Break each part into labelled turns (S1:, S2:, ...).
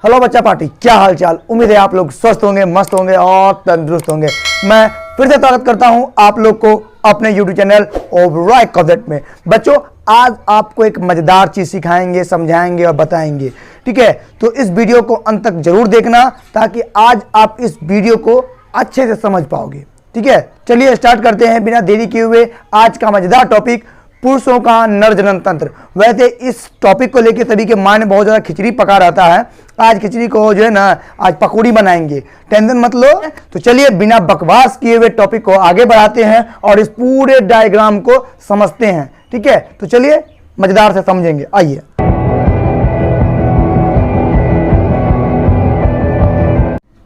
S1: Hello बच्चा party, क्या हाल चाल। उम्मीद है आप लोग स्वस्थ होंगे, मस्त होंगे और तंदुरुस्त होंगे। मैं फिर से स्वागत करता हूं आप लोग को अपने YouTube चैनल ओबरॉय कॉन्सेप्ट में। बच्चों, आज आपको एक मजेदार चीज सिखाएंगे, समझाएंगे और बताएंगे। ठीक है, तो इस वीडियो को अंत तक जरूर देखना ताकि आज आप इस वीडियो को अच्छे से समझ पाओगे। ठीक है, चलिए स्टार्ट करते हैं बिना देरी किए हुए आज का मजेदार टॉपिक, पुरुषों का नर जनन तंत्र। वैसे इस टॉपिक को लेकर सभी के माइंड में बहुत ज़्यादा खिचड़ी पका रहता है। आज खिचड़ी को जो है ना, आज पकौड़ी बनाएंगे, टेंशन मत लो। तो चलिए बिना बकवास किए हुए टॉपिक को आगे बढ़ाते हैं और इस पूरे डायग्राम को समझते हैं। ठीक है, तो चलिए मजेदार से समझेंगे। आइए,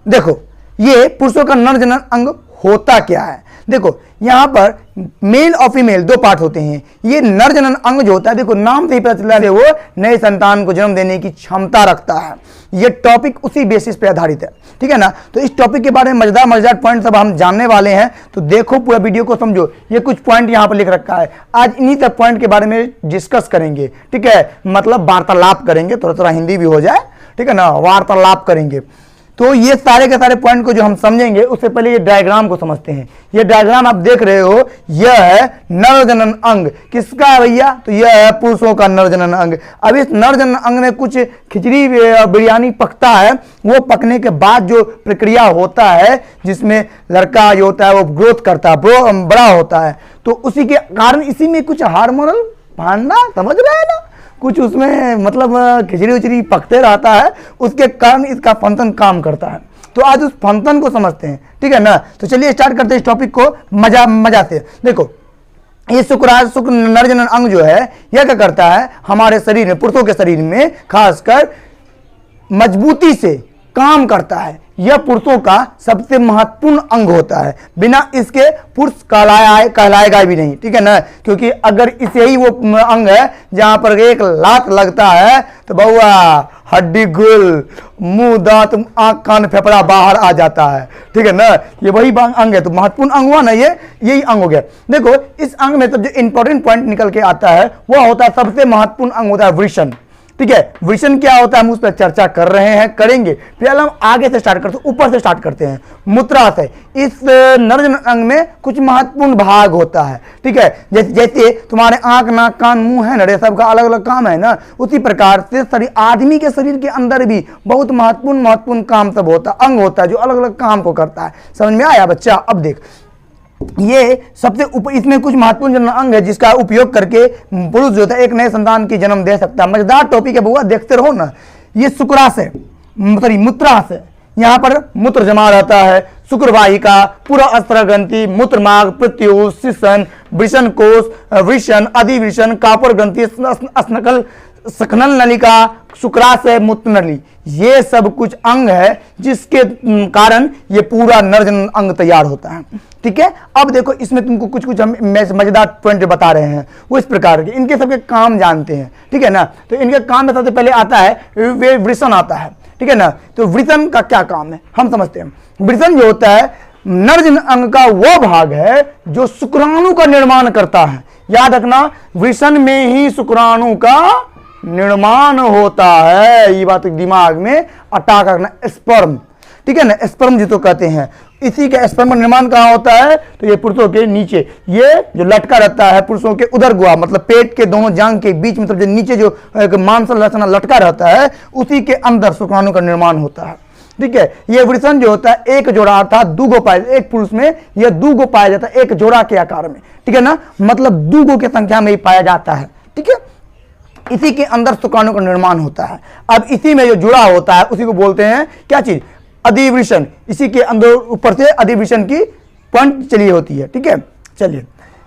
S1: देखो ये पुरुषों का नर जनन अंग होता क्या है। देखो यहां पर मेल और फीमेल दो पार्ट होते हैं। ये नर जनन अंग जो होता है, देखो नाम से ही पता चला है, वो नए संतान को जन्म देने की क्षमता रखता है। ये टॉपिक उसी बेसिस पे आधारित है। ठीक है ना, तो इस टॉपिक के बारे में मजेदार मजेदार पॉइंट सब हम जानने वाले हैं। तो देखो पूरा वीडियो को समझो। ये कुछ पॉइंट यहाँ पर लिख रखा है, आज इन्हीं सब पॉइंट के बारे में डिस्कस करेंगे। ठीक है, मतलब वार्तालाप करेंगे, थोड़ा थोड़ा हिंदी भी हो जाए। ठीक है ना, वार्तालाप करेंगे। तो ये सारे के सारे पॉइंट को जो हम समझेंगे, उससे पहले ये डायग्राम को समझते हैं। ये डायग्राम आप देख रहे हो, यह है नर जनन अंग। किसका है भैया? तो यह है पुरुषों का नर जनन अंग। अब इस नर जनन अंग में कुछ खिचड़ी बिरयानी पकता है। वो पकने के बाद जो प्रक्रिया होता है, जिसमें लड़का जो होता है वो ग्रोथ करता है, बड़ा होता है, तो उसी के कारण इसी में कुछ हार्मोनल भांडना, समझ रहे हैं ना, कुछ उसमें मतलब खिचड़ी उचड़ी पकते रहता है, उसके कारण इसका फंक्शन काम करता है। तो आज उस फंक्शन को समझते हैं। ठीक है ना, तो चलिए स्टार्ट करते हैं इस टॉपिक को मजा से। देखो ये शुक्र नर जनन अंग जो है, यह क्या करता है, हमारे शरीर में, पुरुषों के शरीर में खासकर मजबूती से काम करता है। यह पुरुषों का सबसे महत्वपूर्ण अंग होता है। बिना इसके पुरुष कहलाएगा भी नहीं। ठीक है ना, क्योंकि अगर इसे ही वो अंग है जहां पर एक लात लगता है तो बहुआ हड्डी गुल, मुंह दांत आंख कान फेफड़ा बाहर आ जाता है। ठीक है ना, ये वही अंग है। तो महत्वपूर्ण अंग हुआ ना, यही अंग हो गया। देखो इस अंग में तो जो इंपॉर्टेंट पॉइंट निकल के आता है वह होता है, सबसे महत्वपूर्ण अंग होता है वृषण। ठीक है, वृषण क्या होता है हम उस पर चर्चा कर रहे हैं, करेंगे। फिलहाल हम आगे से स्टार्ट करते हैं, ऊपर से स्टार्ट करते हैं। मूत्राशय इस नर जनन अंग में कुछ महत्वपूर्ण भाग होता है। ठीक है, जैसे तुम्हारे आंख नाक कान मुंह है ना, सबका अलग अलग काम है ना, उसी प्रकार से शरीर, आदमी के शरीर के अंदर भी बहुत महत्वपूर्ण काम सब होता है, अंग होता है जो अलग अलग काम को करता है। समझ में आया बच्चा? अब देख, ये सबसे ऊपर, इसमें कुछ महत्वपूर्ण जनन अंग है जिसका उपयोग करके पुरुष जो है एक नए संतान की जन्म दे सकता है। मजेदार टॉपिक है बुआ, देखते रहो ना। ये शुक्राशय, मूत्राशय, यहाँ पर मूत्र जमा रहता है। शुक्रवाहिका, पूरा अस्त्र ग्रंथि, मूत्रमार्ग, प्रत्युष, शिशन, वृषण कोश, वृषण, अधिवृषण, कापर ग्रंथि, स्नकल, सखनल नलिका, शुक्राशय, मूत्र नली, ये सब कुछ अंग है जिसके कारण ये पूरा नर जनन अंग तैयार होता है। ठीक है, अब देखो इसमें तुमको कुछ हम मजेदार पॉइंट बता रहे हैं, वो इस प्रकार के, इनके सबके काम जानते हैं। ठीक है ना, तो इनके काम में सबसे पहले आता है वे वृषण आता है। ठीक है ना, तो वृषण का क्या काम है हम समझते हैं। वृषण जो होता है नर जनन अंग का वो भाग है जो शुक्राणु का निर्माण करता है। याद रखना, वृषण में ही शुक्राणु का निर्माण होता है। ये बात दिमाग में अटा करना। स्पर्म, ठीक है ना, स्पर्म जिसको कहते हैं, इसी का स्पर्म का निर्माण कहाँ होता है? तो ये पुरुषों के नीचे, ये जो लटका रहता है पुरुषों के उदर गुहा, मतलब पेट के दोनों जांघ के बीच, मतलब जो नीचे जो मांसल रचना लटका रहता है, उसी के अंदर शुक्राणु का निर्माण होता है। ठीक है, ये वृषण जो होता है एक जोड़ा अर्थात दूगो पाया, एक पुरुष में यह दूगो पाया जाता है, एक जोड़ा के आकार में। ठीक है ना, मतलब दूगो की संख्या में ही पाया जाता है। ठीक है, इसी के अंदर शुक्राणु का निर्माण होता है। अब इसी में जो जुड़ा होता है उसी को बोलते हैं क्या चीज? अधिवृषण। इसी के अंदर ऊपर से अधिवृषण की पॉइंट चली होती है। ठीक है, चलिए,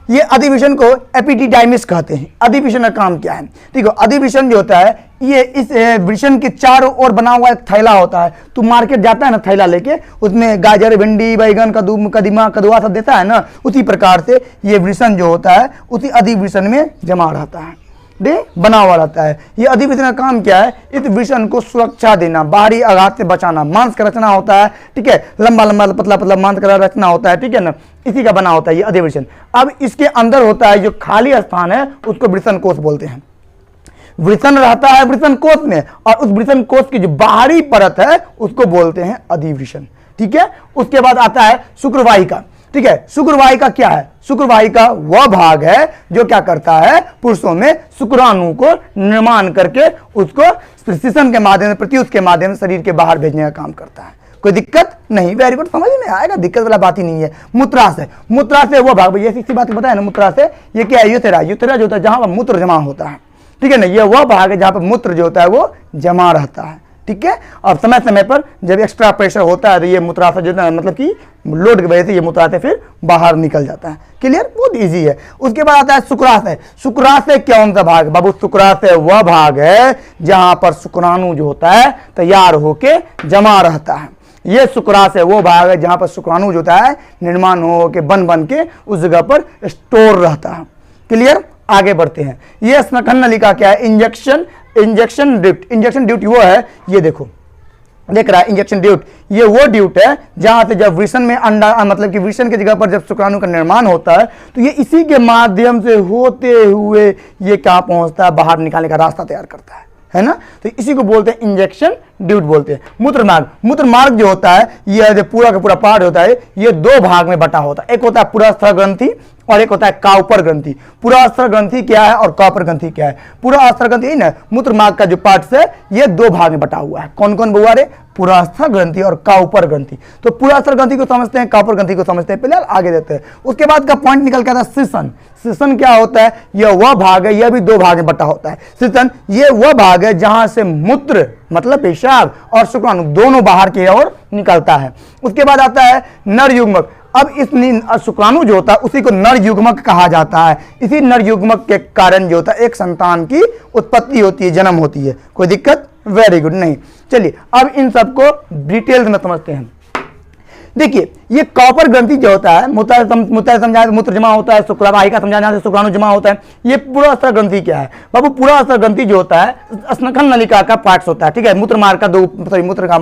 S1: ये अधिवृषण को एपिडिडाइमिस कहते हैं। अधिवृषण का काम क्या है? देखो अधिवृषण जो होता है, ये इस वृषण के चारों ओर बना हुआ एक थैला होता है। तू मार्केट जाता है ना थैला लेके, उसमें गाजर, भिंडी, बैगन, कदीमा, कदुआ सब देता है ना, उसी प्रकार से ये वृषण जो होता है उसी अधिवृषण में जमा रहता है, बना हुआ रहता है। ये अधिवृषण का काम क्या है? इस वृषण को सुरक्षा देना, बाहरी आघात से बचाना। मांस का रचना होता है। ठीक है, लंबा लंबा पतला पतला मांस का रचना होता है। ठीक है ना, इसी का बना होता है ये अधिवृषण। अब इसके अंदर होता है जो खाली स्थान है उसको वृषण कोश बोलते हैं। वृषण रहता है वृषण कोश में, और उस वृषण कोश की जो बाहरी परत है उसको बोलते हैं अधिवृषण। ठीक है, उसके बाद आता है शुक्रवाहिका। ठीक है, शुक्रवाहिका क्या है? शुक्रवाहिका वह भाग है जो क्या करता है, पुरुषों में शुक्राणु को निर्माण करके उसको श्वसन के माध्यम से, प्रत्युष के माध्यम से शरीर के बाहर भेजने का काम करता है। कोई दिक्कत नहीं, वेरी गुड, समझ में आएगा, दिक्कत वाला बात ही नहीं है। मूत्राशय, मूत्राशय वो भाग, ये इसी बात बताया ना, मूत्राशय ये क्या है? यूथेरा, यूथेरा जो होता है जहां पर मूत्र जमा होता है। ठीक है ना, ये वह भाग है जहां पर मूत्र जो होता है वो जमा रहता है। ठीक है, और समय समय पर जब एक्स्ट्रा प्रेशर होता है तो ये मूत्राशय जो है, मतलब कि लोड की वजह से ये मूत्राशय फिर बाहर निकल जाता है। क्लियर, बहुत इजी है। उसके बाद आता है शुक्राशय। शुक्राशय कौन सा भाग? बाबू शुक्राशय वह भाग है जहां पर शुक्राणु जो होता है तैयार होके जमा रहता है। ये शुक्राशय वो भाग है जहां पर शुक्राणु जो होता है निर्माण हो के बन के उस जगह पर स्टोर रहता है। क्लियर, आगे बढ़ते हैं। ये स्नखन नलिका क्या है? Injection duet. इंजेक्शन ड्यूट वो है, ये देखो देख रहा है इंजेक्शन ड्यूट, ये वो ड्यूट है जहां से जब वृषण में अंडा, मतलब कि वृषण की जगह पर जब शुक्राणु का निर्माण होता है तो ये इसी के माध्यम से होते हुए ये कहां पहुंचता है? बाहर निकालने का रास्ता तैयार करता है ना। तो इसी को बोलते हैं इंजेक्शन ड्यूट बोलते हैं। मूत्रमार्ग, मूत्रमार्ग जो होता है ये जो पूरा का पूरा पार्ट होता है ये दो भाग में बटा होता है। एक होता है पुरास्त्र ग्रंथि और एक होता है काउपर ग्रंथि। पुरास्त्र ग्रंथि क्या है और काउपर ग्रंथि क्या है? पुरास्त्र ग्रंथि ना मूत्रमार्ग का जो पार्ट है ये दो भाग में बटा हुआ है। कौन कौन बुआ रे? पुरास्त्र ग्रंथि और काउपर ग्रंथि। तो पुरास्त्र ग्रंथि को समझते हैं, काउपर ग्रंथि को समझते हैं, पहले आगे देते हैं। उसके बाद का पॉइंट निकल के आता है श्वसन। श्वसन क्या होता है? यह वह भाग है, यह भी दो भाग में बटा होता है। श्वसन ये वह भाग है जहां से मूत्र मतलब पेशाब और शुक्राणु दोनों बाहर की ओर निकलता है। उसके बाद आता है नर युग्मक। अब इस शुक्राणु जो होता है उसी को नर युग्मक कहा जाता है। इसी नर युग्मक के कारण जो होता है एक संतान की उत्पत्ति होती है, जन्म होती है। कोई दिक्कत? Very good. नहीं, चलिए अब इन सबको डिटेल्स में समझते हैं। देखिए ये कॉपर ग्रंथि जो होता है, मूत्र समझाया मूत्र जमा होता है, शुक्रवाहिका समझाने से शुक्राणु जमा होता है। ये पुरास्त्र ग्रंथि क्या है बाबू? पुरास्त्र ग्रंथि जो होता है स्नखन नलिका का पार्ट्स होता है। ठीक है, मूत्रमार्ग का दो, मूत्र का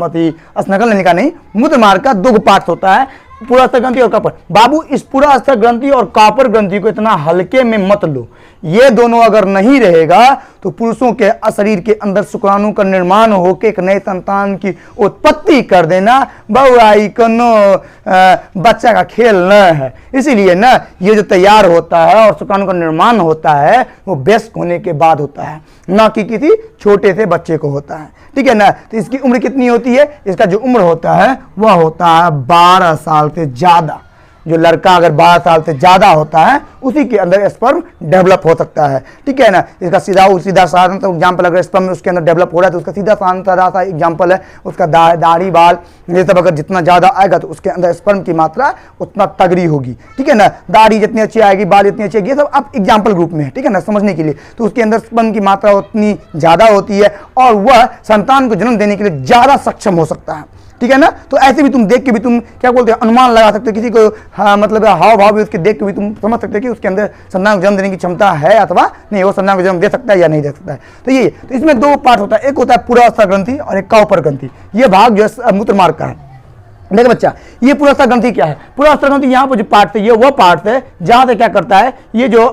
S1: स्नखन नलिका नहीं, मूत्रमार्ग का दो पार्ट्स होता है, पुरास्त्र ग्रंथि और कॉपर। बाबू इस पुरास्त्र ग्रंथि और कॉपर ग्रंथि को इतना हल्के में मत लो। ये दोनों अगर नहीं रहेगा तो पुरुषों के शरीर के अंदर शुक्राणु का निर्माण होकर एक नए संतान की उत्पत्ति कर देना बहुआई कनो बच्चा का खेल न है। इसीलिए ना ये जो तैयार होता है और शुक्राणु का निर्माण होता है वो वयस्क होने के बाद होता है, ना कि किसी छोटे से बच्चे को होता है। ठीक है ना। तो इसकी उम्र कितनी होती है? इसका जो उम्र होता है वह होता है 12 साल से ज्यादा। जो लड़का अगर 12 साल से ज्यादा होता है उसी के अंदर स्पर्म डेवलप हो सकता है। ठीक है ना। इसका सीधा साधारण एग्जाम्पल, अगर स्पर्म उसके अंदर डेवलप हो रहा है तो उसका सीधा सा एग्जाम्पल है उसका दाढ़ी बाल ये सब अगर जितना ज्यादा आएगा तो उसके अंदर स्पर्म की मात्रा उतना तगड़ी होगी। ठीक है ना। दाढ़ी जितनी अच्छी आएगी, बाल जितनी अच्छी आएगी, ये सब आप एग्जाम्पल ग्रुप में है। ठीक है ना, समझने के लिए। तो उसके अंदर स्पर्म की मात्रा उतनी ज्यादा होती है और वह संतान को जन्म देने के लिए ज्यादा सक्षम हो सकता है। ठीक है ना। तो ऐसे भी तुम देख के भी तुम क्या बोलते हैं अनुमान लगा सकते हो किसी को, हाँ, मतलब हाव भाव भी उसके देख के भी तुम समझ सकते हो कि उसके अंदर संतान को जन्म देने की क्षमता है अथवा नहीं, वो संतान को जन्म दे सकता है या नहीं दे सकता है। तो ये तो इसमें दो पार्ट होता है, एक होता है पुरास्त्र ग्रंथि और एक काउपर ग्रंथि। ये भाग जो है मूत्रमार्ग का है। देखो बच्चा, ये पुरास्त्र ग्रंथि क्या है? पुरास्त्र ग्रंथि यहाँ पर जो पार्ट है ये वो पार्ट है जहां से क्या करता है, ये जो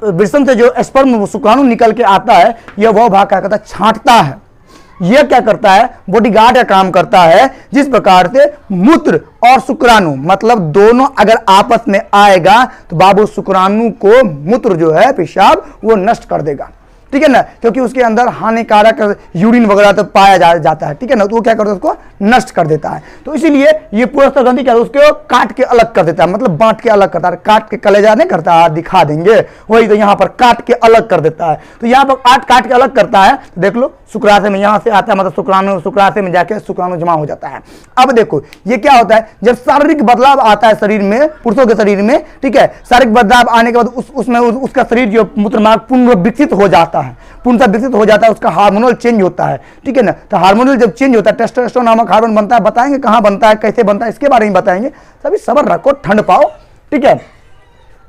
S1: वृषण से जो स्पर्म शुक्राणु निकल के आता है यह वो भाग क्या करता है? छांटता है। यह क्या करता है? बॉडीगार्ड का काम करता है। जिस प्रकार से मूत्र और शुक्राणु मतलब दोनों अगर आपस में आएगा तो बाबू शुक्राणु को मूत्र जो है पेशाब वो नष्ट कर देगा। ठीक है ना, क्योंकि उसके अंदर हानिकारक यूरिन वगैरह तो पाया जाता है। ठीक है ना, तो वो क्या करता है? उसको नष्ट कर देता है। तो इसीलिए ये पुरास्त्र ग्रंथि क्या है? उसको काट के अलग कर देता है, मतलब बांट के अलग करता है। काट के कलेजा नहीं करता, दिखा देंगे वही, तो यहाँ पर काट के अलग कर देता है। तो यहाँ पर काट के अलग करता है। तो देख लो शुक्राशय में यहाँ से आता है, मतलब शुक्राशय में जाके शुक्राणु जमा हो जाता है। अब देखो ये क्या होता है, जब शारीरिक बदलाव आता है शरीर में, पुरुषों के शरीर में, ठीक है, शारीरिक बदलाव आने के बाद उसमें उसका शरीर जो मूत्रमार्ग पूर्ण विकसित हो जाता है, पूर्णतः विकसित हो जाता है, उसका हार्मोनल चेंज होता है। ठीक है ना। तो हार्मोनल जब चेंज होता है, टेस्टोस्टेरोन नामक हार्मोन बनता है। बताएंगे कहां बनता है, कैसे बनता है, इसके बारे में बताएंगे। सभी सब्र रखो, ठंड पाओ। ठीक है।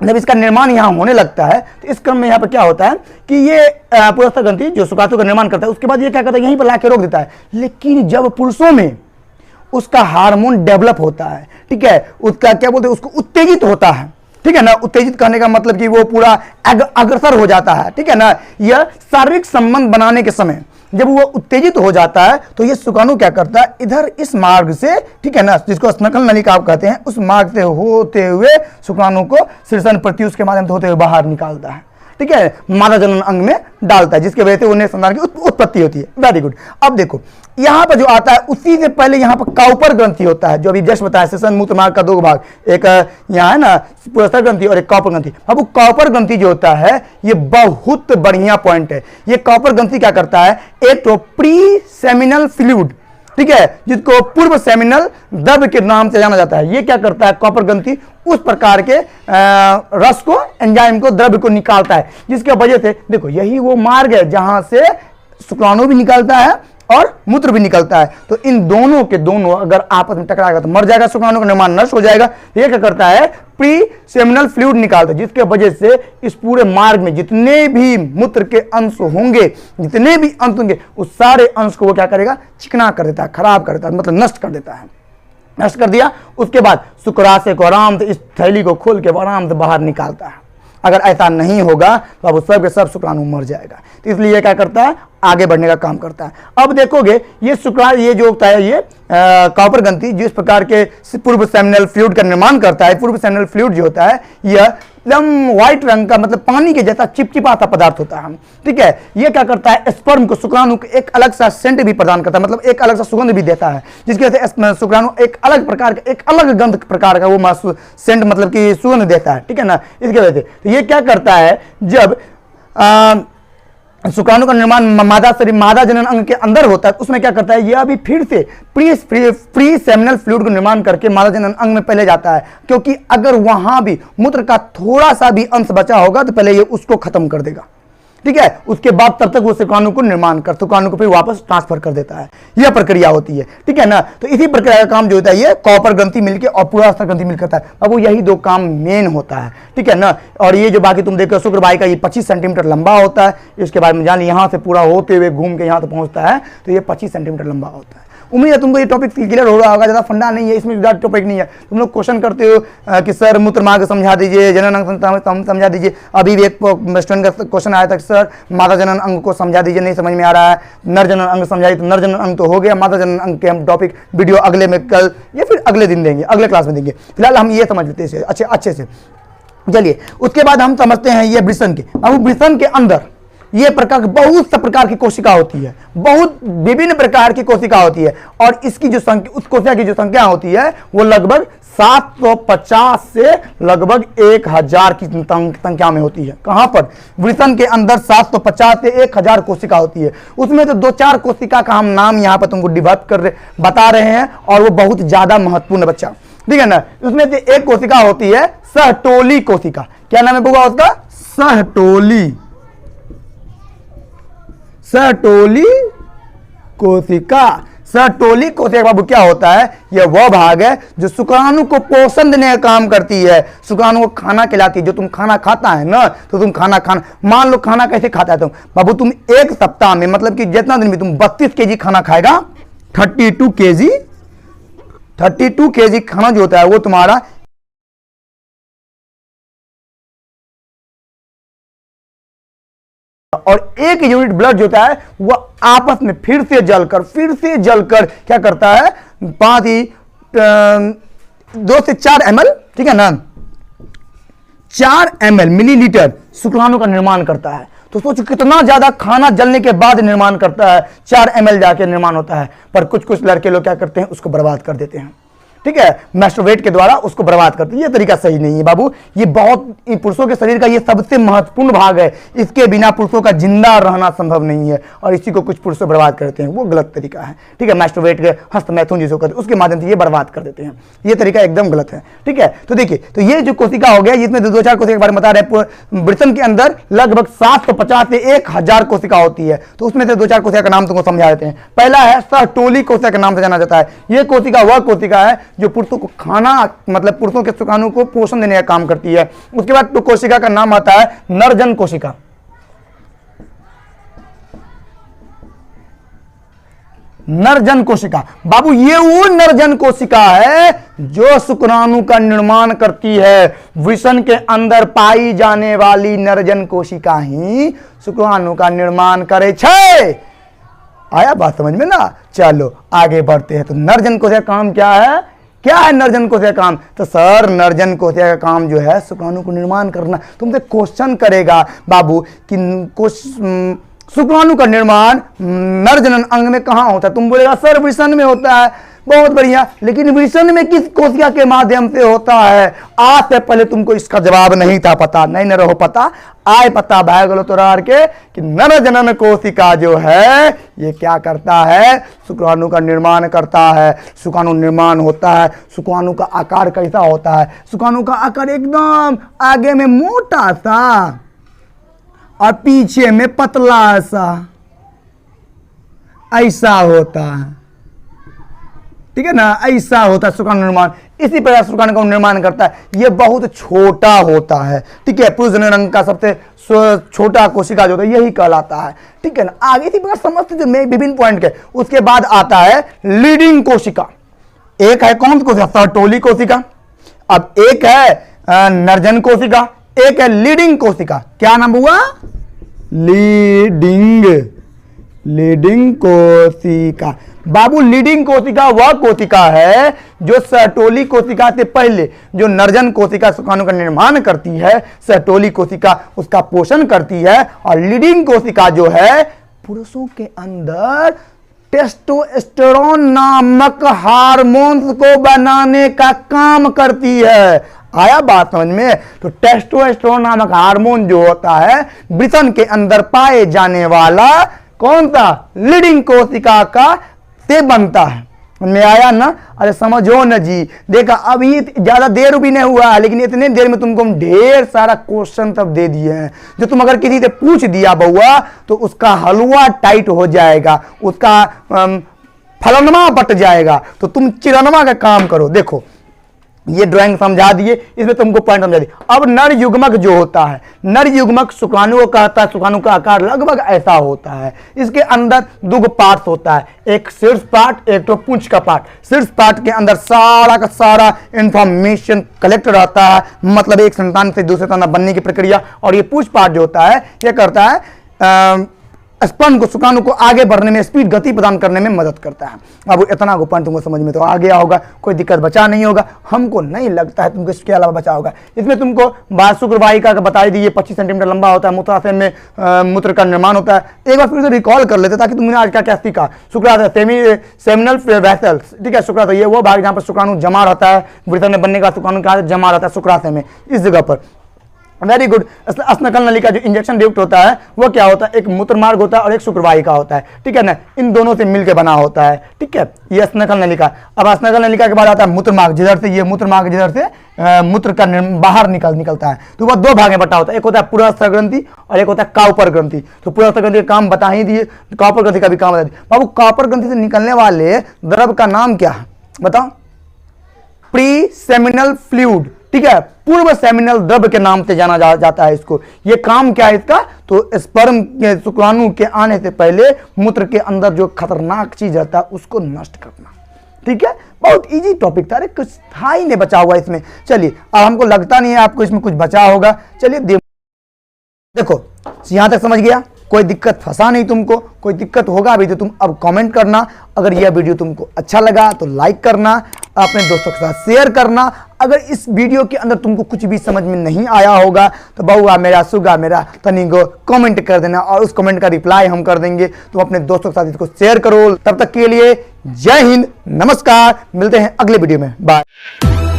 S1: जब इसका निर्माण यहाँ होने लगता है तो इस क्रम में यहाँ पर क्या होता है कि ये पुरास्त्र ग्रंथि जो शुक्राणु का निर्माण करता है उसके बाद ये क्या करता है? यहीं पर लाके रोक देता है। लेकिन जब पुरुषों में उसका हार्मोन डेवलप होता है, ठीक है, उसका क्या बोलते हैं, उसको उत्तेजित होता है। ठीक है ना। उत्तेजित करने का मतलब कि वो पूरा अग्रसर हो जाता है, ठीक है ना। यह शारीरिक संबंध बनाने के समय जब वो उत्तेजित हो जाता है तो ये शुक्राणु क्या करता है, इधर इस मार्ग से, ठीक है ना, जिसको स्नकल नलिका आप कहते हैं, उस मार्ग से होते हुए शुक्राणु को शीर्षण प्रत्युष के माध्यम से होते हुए बाहर निकालता है, ठीक है, मादा जनन अंग में डालता है, जिसके वजह से उन्हें संतान की उत्पत्ति होती है। Very good. अब देखो यहां पर जो आता है उसी से पहले यहां पर काउपर ग्रंथि होता है, जो अभी जस्ट बताया शीर्षण मूत्र मार्ग का दो भाग, एक यहाँ है ना पुरस्तर ग्रंथि और एक काउपर ग्रंथि। अब वो काउपर ग्रंथि जो होता है ये बहुत बढ़िया पॉइंट है। ये काउपर ग्रंथि क्या करता है, एक तो प्री सेमिनल फ्लूइड, ठीक है, जिसको पूर्व सेमिनल द्रव्य के नाम से जाना जाता है, ये क्या करता है, कॉपर ग्रंथि उस प्रकार के रस को, एंजाइम को, द्रव्य को निकालता है, जिसके वजह से देखो यही वो मार्ग है जहां से शुक्राणु भी निकलता है और मूत्र भी निकलता है। तो इन दोनों के दोनों अगर आपस में टकराएगा तो मर जाएगा, शुक्राणु का निर्माण नष्ट हो जाएगा। ये क्या करता है, प्री सेमिनल फ्लूइड निकालता है, जिसके वजह से इस पूरे मार्ग में जितने भी मूत्र के अंश होंगे, जितने भी अंश होंगे, उस सारे अंश को वो क्या करेगा, चिकना कर देता है, खराब कर देता है, मतलब नष्ट कर देता है। नष्ट कर दिया, उसके बाद शुक्राशय को आराम से, इस थैली को खोल के आराम से बाहर निकालता है। अगर ऐसा नहीं होगा तो अब सब के सब शुक्राणु मर जाएगा। तो इसलिए क्या करता है, आगे बढ़ने का काम करता है। अब देखोगे ये शुक्राणु, ये जो होता है ये कॉपर ग्रंथि जिस प्रकार के पूर्व सेमिनल फ्लूइड का निर्माण करता है, पूर्व सेमिनल फ्लूइड जो होता है यह एकदम व्हाइट रंग का, मतलब पानी के जैसा चिपचिपा सा पदार्थ होता है, ठीक है। ये क्या करता है, स्पर्म को, शुक्राणु को एक अलग सा सेंट भी प्रदान करता है, मतलब एक अलग सा सुगंध भी देता है, जिसकी वजह से शुक्राणु एक अलग प्रकार का, एक अलग गंध प्रकार का वो सेंट, मतलब कि सुगंध देता है, ठीक है ना। इसकी वजह से तो ये क्या करता है, जब शुक्राणु का निर्माण मादा जनन अंग के अंदर होता है, उसमें क्या करता है, यह अभी फिर से प्री सेमिनल फ्लूइड को निर्माण करके मादा जनन अंग में पहले जाता है, क्योंकि अगर वहां भी मूत्र का थोड़ा सा भी अंश बचा होगा तो पहले ये उसको खत्म कर देगा, ठीक है। उसके बाद तब तक वो शुक्राणु को निर्माण कर, शुक्राणु को फिर वापस ट्रांसफर कर देता है, यह प्रक्रिया होती है, ठीक है ना। तो इसी प्रक्रिया का काम जो होता है ये कॉपर ग्रंथि मिलके और पुरास्तर ग्रंथि मिल करता है। अब वो यही दो काम मेन होता है, ठीक है ना। और ये जो बाकी तुम देखो शुक्रबाई का ये 25 सेंटीमीटर लंबा होता है, इसके बाद में जान यहाँ से पूरा होते हुए घूम के यहाँ से पहुंचता है, तो ये 25 सेंटीमीटर लंबा होता है। उम्मीद है तुमको ये टॉपिक क्लियर हो रहा होगा, ज़्यादा फंडा नहीं है इसमें, ज़्यादा टॉपिक नहीं है। तुम लोग क्वेश्चन करते हो कि सर मूत्र मार्ग समझा दीजिए, जनन अंग समझा दीजिए। अभी भी एक स्टूडेंट का क्वेश्चन आया था, सर मादा जनन अंग को समझा दीजिए, नहीं समझ में आ रहा है, नर जनन अंग समझाइए। तो नर जनन अंग तो हो गया, मादा जनन अंग के हम टॉपिक वीडियो अगले में, कल या फिर अगले दिन देंगे, अगले क्लास में देंगे। फिलहाल हम ये समझ लेते हैं अच्छे से। चलिए उसके बाद हम समझते हैं ये वृषण के। अब वृषण के अंदर ये प्रकार बहुत सा प्रकार की कोशिका होती है, बहुत विभिन्न प्रकार की कोशिका होती है, और इसकी जो संख्या, उस कोशिका की जो संख्या होती है वो लगभग 750 से लगभग 1000 की संख्या में होती है। कहां पर, वृषण के अंदर 750 से 1000 कोशिका होती है। उसमें तो 2-4 कोशिका का हम नाम यहाँ पर तुमको डिवाइड कर बता रहे हैं, और वो बहुत ज्यादा महत्वपूर्ण है बच्चा, ठीक है ना। उसमें से एक कोशिका होती है सहटोली कोशिका। क्या नाम है बुआ उसका, सहटोली कोशिका। सहटोली कोशिका बाबू क्या होता है, यह वह भाग है जो शुक्राणु को पोषण देने का काम करती है, शुक्राणु को खाना खिलाती है। जो तुम खाना खाता है ना, तो तुम खाना मान लो खाना कैसे खाता है तुम बाबू, तुम एक सप्ताह में, मतलब कि जितना दिन भी तुम 32 केजी खाना खाएगा, 32 केजी खाना जो होता है वो तुम्हारा, और 1 यूनिट ब्लड जो होता है वह आपस में फिर से जलकर क्या करता है, 2 से 4 ml, ठीक है ना, 4 ml मिलीलीटर शुक्राणु का निर्माण करता है। तो सोचो कितना ज्यादा खाना जलने के बाद निर्माण करता है, 4 ml जाके निर्माण होता है। पर कुछ लड़के लोग क्या करते हैं, उसको बर्बाद कर देते हैं, ठीक है, मैस्टरबेट के द्वारा उसको बर्बाद करते हैं। ये तरीका सही नहीं है बाबू। ये बहुत पुरुषों के शरीर का ये सबसे महत्वपूर्ण भाग है, इसके बिना पुरुषों का जिंदा रहना संभव नहीं है, और इसी को कुछ पुरुष बर्बाद करते हैं, वो गलत तरीका है, ठीक है। मैस्टरबेट के हस्त मैथुन जिसको करते हैं उसके माध्यम से ये बर्बाद कर देते हैं, ये तरीका एकदम गलत है, ठीक है। तो देखिए, तो ये जो कोशिका हो गया, इसमें 2-4 कोशिका के बारे में बता रहे हैं। वृषण के अंदर लगभग 750 से 1000 कोशिका होती है। तो उसमें से 2-4 कोशिका का नाम तुमको समझा देते हैं। पहला है सहटोली कोशिका के नाम से जाना जाता है। यह कोशिका वह कोशिका है जो पुरुषों को खाना, मतलब पुरुषों के शुक्राणु को पोषण देने का काम करती है। उसके बाद तो कोशिका का नाम आता है नरजन कोशिका। नरजन कोशिका। बाबू ये वो नरजन कोशिका है जो शुक्राणु का निर्माण करती है। वृषण के अंदर पाई जाने वाली नरजन कोशिका ही शुक्राणु का निर्माण करे छे। आया बात समझ में ना। चलो आगे बढ़ते हैं। तो नरजन कोशिका का काम क्या है? क्या है नरजन कोशिका का काम? तो सर नरजन कोशिका का काम जो है शुक्राणु को निर्माण करना। तुमसे क्वेश्चन करेगा बाबू कि शुक्राणु का निर्माण नरजनन अंग में कहां होता है? तुम बोलेगा सर वृषण में होता है। बहुत बढ़िया, लेकिन वृषण में किस कोशिका के माध्यम से होता है? आज से पहले तुमको इसका जवाब नहीं था पता, नहीं न रहो पता, आए पता भाई गलो तोरार के कि नरजनन कोशिका जो है ये क्या करता है? शुक्राणु का निर्माण करता है। शुक्राणु निर्माण होता है। शुक्राणु का आकार कैसा होता है? शुक्राणु का आकार एकदम आगे में मोटा सा और पीछे में पतला सा ऐसा होता है, ठीक है ना? ऐसा होता है शुक्राणु निर्माण। इसी प्रकार शुक्राणु का निर्माण करता है। ये बहुत छोटा होता है, ठीक है? पुरुष जनन का सबसे छोटा कोशिका जो होता है यही कहलाता है, ठीक है ना? आगे इसी प्रकार समझते थे विभिन्न पॉइंट के। उसके बाद आता है लीडिंग कोशिका। एक है कौन सी कोशिका? सर्टोली कोशिका। अब एक है नरजन कोशिका, एक है लीडिंग कोशिका। क्या नाम हुआ? लीडिंग कोशिका। बाबू लीडिंग कोशिका वह कोशिका है जो सर्टोली कोशिका से पहले जो नरजन कोशिका शुक्राणु का निर्माण करती है, सर्टोली कोशिका उसका पोषण करती है। और लीडिंग कोशिका जो है पुरुषों के अंदर टेस्टोस्टेरोन नामक हार्मोन्स को बनाने का काम करती है। आया बात समझ में? तो टेस्टोस्टेरोन नामक हार्मोन जो होता है वृषण के अंदर पाए जाने वाला कौन सा? लीडिंग कोशिका का से बनता है। में आया ना? अरे समझो न जी। देखा अभी ज्यादा देर भी नहीं हुआ है, लेकिन इतने देर में तुमको हम ढेर सारा क्वेश्चन तब दे दिए हैं जो तुम अगर किसी से पूछ दिया बउआ तो उसका हलवा टाइट हो जाएगा, उसका फलनमा बट जाएगा। तो तुम चिरनमा का काम करो। देखो ये ड्राइंग समझा दिए, इसमें तुमको पॉइंट समझा दिए। अब नर युग्मक जो होता है, नर युग्मक शुक्राणु को कहता है। शुक्राणु का आकार लगभग ऐसा होता है। इसके अंदर दो पार्ट होता है, एक शीर्ष पार्ट, एक तो पूंछ का पार्ट। शीर्ष पार्ट के अंदर सारा का सारा इंफॉर्मेशन कलेक्ट रहता है, मतलब एक संतान से दूसरे संतान बनने की प्रक्रिया। और ये पूंछ पार्ट जो होता है ये करता है स्पर्म को शुक्राणु को आगे बढ़ने में, स्पीड गति प्रदान करने में मदद करता है। अब इतना को पॉइंट तुमको समझ में तो आ गया होगा, कोई दिक्कत बचा नहीं होगा। हमको नहीं लगता है तुमको इसके अलावा बचा होगा। इसमें तुमको शुक्र वाहिका का बताई दी, 25 सेंटीमीटर लंबा होता है, मूत्राशय में मूत्र का निर्माण होता है। एक बार फिर से रिकॉल कर लेते ताकि तुमने आज क्या सीखा। शुक्राशय सेमिनल वेसल्स, ठीक है? शुक्राशय ये वो भाग जहाँ पर शुक्राणु जमा रहता है, वृषण में बनने का शुक्राणु कहाँ जमा रहता है? शुक्राशय में, इस जगह पर। Very good. अस्नकल नली का जो इंजेक्शन ड्यूक्ट होता है वो क्या होता है? एक मूत्र मार्ग होता है और एक शुक्रवाहिका होता है, ठीक है ना? इन दोनों से मिलकर बना होता है, ठीक है? ये अस्नकल नलिका। अब अस्नकल नलिका के बाद आता है मूत्र मार्ग, जिधर से ये मूत्र मार्ग जिधर से मूत्र का बाहर निकलता है। तो वह दो भाग में बटा होता है, एक होता है पुरस्थ ग्रंथि और एक होता है काउपर ग्रंथि। तो पुरस्थ ग्रंथि का काम बता ही दिए, काउपर ग्रंथि का भी काम बता दिए। बाबू काउपर ग्रंथि से निकलने वाले द्रव का नाम क्या है बताओ? प्री सेमिनल फ्लूइड, ठीक है? पूर्व सेमिनल द्रव के नाम से जाना जाता है इसको। ये काम क्या है इसका? तो स्पर्म के शुक्राणु के आने से पहले मूत्र के अंदर जो खतरनाक चीज रहता है उसको नष्ट करना, ठीक है? बहुत इजी टॉपिक था। अरे कुछ था ही नहीं बचा हुआ इसमें। चलिए अब हमको लगता नहीं है आपको इसमें कुछ बचा होगा। चलिए देखो यहां तक समझ गया, कोई दिक्कत फंसा नहीं तुमको। कोई दिक्कत होगा अभी तो तुम अब कमेंट करना। अगर यह वीडियो तुमको अच्छा लगा तो लाइक करना, अपने दोस्तों के साथ शेयर करना। अगर इस वीडियो के अंदर तुमको कुछ भी समझ में नहीं आया होगा तो बउआ मेरा सुगा मेरा तनिगो कमेंट कर देना और उस कमेंट का रिप्लाई हम कर देंगे। तुम अपने दोस्तों के साथ इसको शेयर करो। तब तक के लिए जय हिंद, नमस्कार। मिलते हैं अगले वीडियो में, बाय।